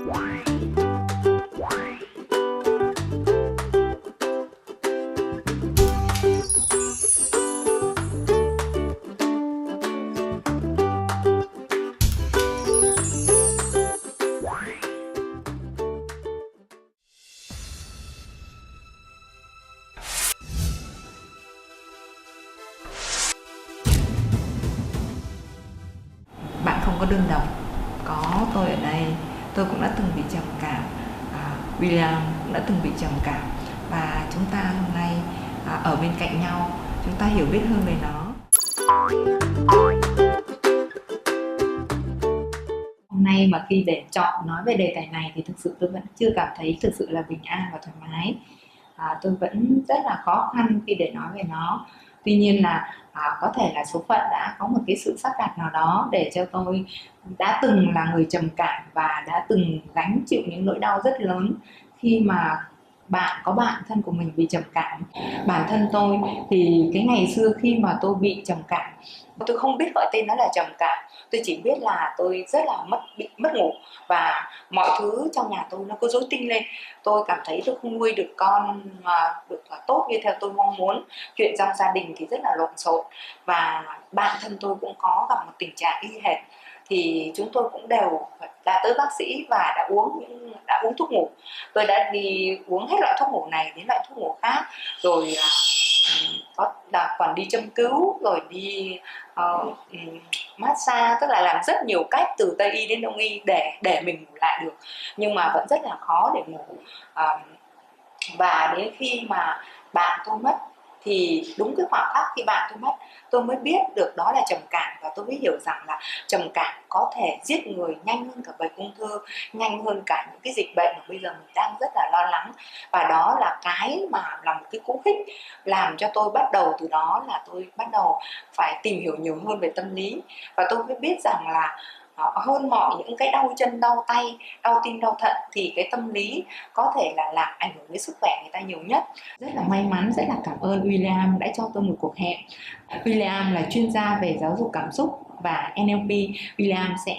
Bạn không có đơn độc, có tôi ở đây. Tôi cũng đã từng bị trầm cảm, William cũng đã từng bị trầm cảm, và chúng ta hôm nay ở bên cạnh nhau, chúng ta hiểu biết hơn về nó. Hôm nay mà khi để chọn nói về đề tài này thì thực sự tôi vẫn chưa cảm thấy thực sự là bình an và thoải mái. Tôi vẫn rất là khó khăn khi để nói về nó. Tuy nhiên là có thể là số phận đã có một cái sự sắp đặt nào đó để cho tôi đã từng là người trầm cảm và đã từng gánh chịu những nỗi đau rất lớn khi mà bạn thân của mình bị trầm cảm. Bản thân tôi thì cái ngày xưa khi mà tôi bị trầm cảm, tôi không biết gọi tên nó là trầm cảm, tôi chỉ biết là tôi rất là bị mất ngủ và mọi thứ trong nhà tôi nó cứ rối tinh lên. Tôi cảm thấy tôi không nuôi được con mà được tốt như theo tôi mong muốn. Chuyện trong gia đình thì rất là lộn xộn, và bản thân tôi cũng có gặp một tình trạng y hệt. Thì chúng tôi cũng đều đã tới bác sĩ và đã uống thuốc ngủ. Tôi đã đi uống hết loại thuốc ngủ này đến loại thuốc ngủ khác, rồi còn đi châm cứu, rồi đi massage, tức là làm rất nhiều cách từ Tây y đến Đông y để mình ngủ lại được, nhưng mà vẫn rất là khó để ngủ. Và đến khi mà bạn tôi mất, thì đúng cái khoảng khắc khi bạn tôi mất, tôi mới biết được đó là trầm cảm, và tôi mới hiểu rằng là trầm cảm có thể giết người nhanh hơn cả bệnh ung thư, nhanh hơn cả những cái dịch bệnh mà bây giờ mình đang rất là lo lắng. Và đó là cái mà là một cái cú hích làm cho tôi bắt đầu, từ đó là tôi bắt đầu phải tìm hiểu nhiều hơn về tâm lý. Và tôi mới biết rằng là hơn mọi những cái đau chân, đau tay, đau tim, đau thận, thì cái tâm lý có thể là làm ảnh hưởng đến sức khỏe người ta nhiều nhất. Rất là may mắn, rất là cảm ơn William đã cho tôi một cuộc hẹn. William là chuyên gia về giáo dục cảm xúc và NLP. William sẽ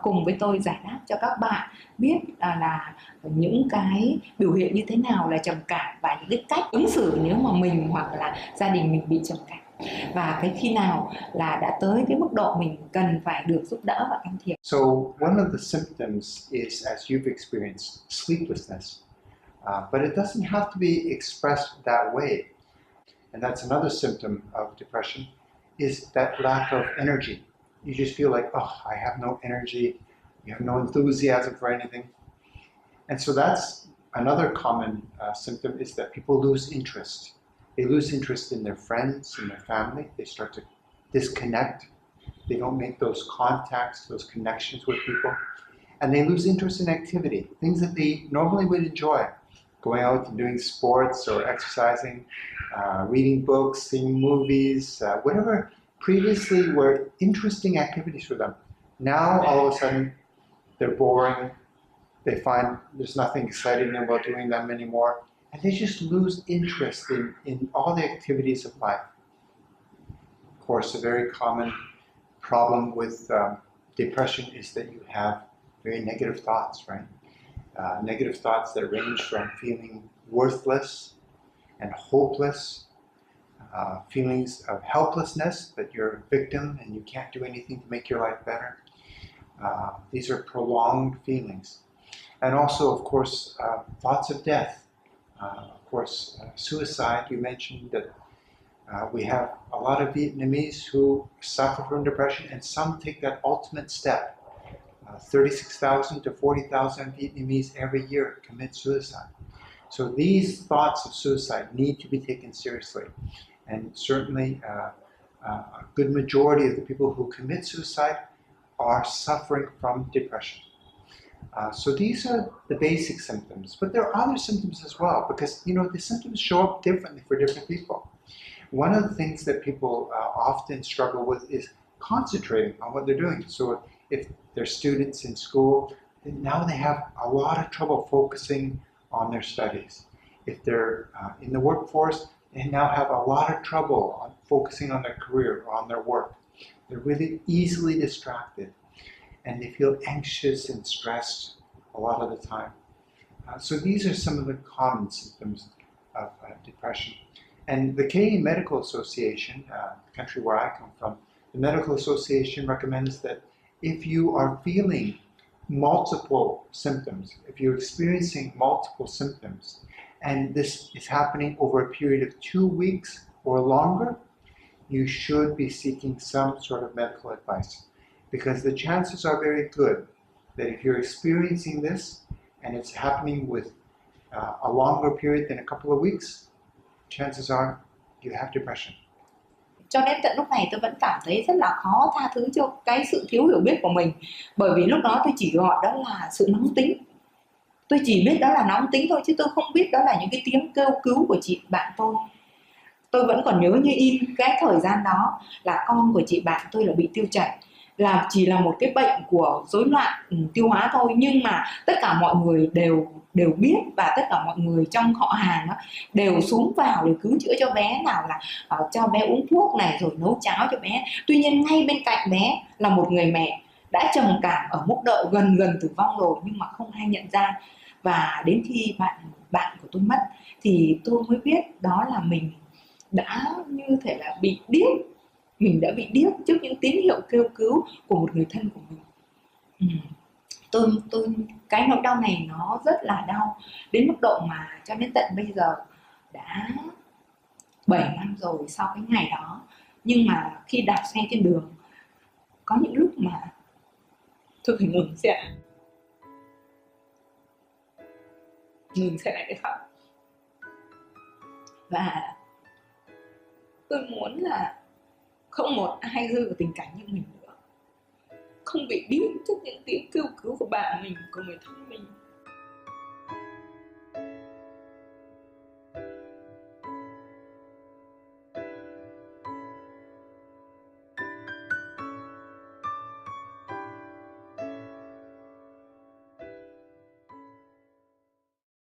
cùng với tôi giải đáp cho các bạn biết là những cái biểu hiện như thế nào là trầm cảm, và những cái cách ứng xử nếu mà mình hoặc là gia đình mình bị trầm cảm, và cái khi nào là đã tới cái mức độ mình cần phải được giúp đỡ và can thiệp. So one of the symptoms is, as you've experienced, sleeplessness, but it doesn't have to be expressed that way. And that's another symptom of depression, is that lack of energy. You just feel like, oh, I have no energy, you have no enthusiasm for anything. And so that's another common symptom, is that people lose interest. They lose interest in their friends, in their family. They start to disconnect. They don't make those contacts, those connections with people. And they lose interest in activity, things that they normally would enjoy. Going out and doing sports or exercising, reading books, seeing movies, whatever previously were interesting activities for them. Now, all of a sudden, they're boring. They find there's nothing exciting about doing them anymore. And they just lose interest in all the activities of life. Of course, a very common problem with depression is that you have very negative thoughts, right? Negative thoughts that range from feeling worthless and hopeless, feelings of helplessness, that you're a victim and you can't do anything to make your life better. These are prolonged feelings. And also, of course, thoughts of death. Of course, suicide, you mentioned that we have a lot of Vietnamese who suffer from depression, and some take that ultimate step. 36,000 to 40,000 Vietnamese every year commit suicide. So these thoughts of suicide need to be taken seriously. And certainly a good majority of the people who commit suicide are suffering from depression. So these are the basic symptoms, but there are other symptoms as well, because the symptoms show up differently for different people. One of the things that people often struggle with is concentrating on what they're doing. So if they're students in school, then now they have a lot of trouble focusing on their studies. If they're in the workforce, they now have a lot of trouble on focusing on their career or on their work. They're really easily distracted, and they feel anxious and stressed a lot of the time. So these are some of the common symptoms of depression. And the Canadian Medical Association, the country where I come from, the Medical Association recommends that if you are feeling multiple symptoms, if you're experiencing multiple symptoms, and this is happening over a period of 2 weeks or longer, you should be seeking some sort of medical advice, because the chances are very good that if you're experiencing this and it's happening with a longer period than a couple of weeks, chances are you have depression. Cho đến tận lúc này tôi vẫn cảm thấy rất là khó tha thứ cho cái sự thiếu hiểu biết của mình. Bởi vì lúc đó tôi chỉ gọi đó là sự nóng tính. Tôi chỉ biết đó là nóng tính thôi, chứ tôi không biết đó là những cái tiếng kêu cứu của chị bạn tôi. Tôi vẫn còn nhớ như in cái thời gian đó là con của chị bạn tôi là bị tiêu chảy, là chỉ là một cái bệnh của rối loạn tiêu hóa thôi, nhưng mà tất cả mọi người đều biết, và tất cả mọi người trong họ hàng đó đều xuống vào để cứu chữa cho bé, nào là cho bé uống thuốc này rồi nấu cháo cho bé. Tuy nhiên ngay bên cạnh bé là một người mẹ đã trầm cảm ở mức độ gần tử vong rồi, nhưng mà không ai nhận ra. Và đến khi bạn của tôi mất thì tôi mới biết đó là mình đã như thể là bị điếc. Mình đã bị điếc trước những tín hiệu kêu cứu của một người thân của mình. Cái nỗi đau này nó rất là đau, đến mức độ mà cho đến tận bây giờ đã 7 năm rồi sau cái ngày đó. Nhưng mà khi đạp xe trên đường, có những lúc mà tôi phải ngừng xe lại để khóc. Và tôi muốn là không một ai rơi vào tình cảnh như mình nữa, không bị điếc trước những tiếng kêu cứu của bạn mình, của người thân mình.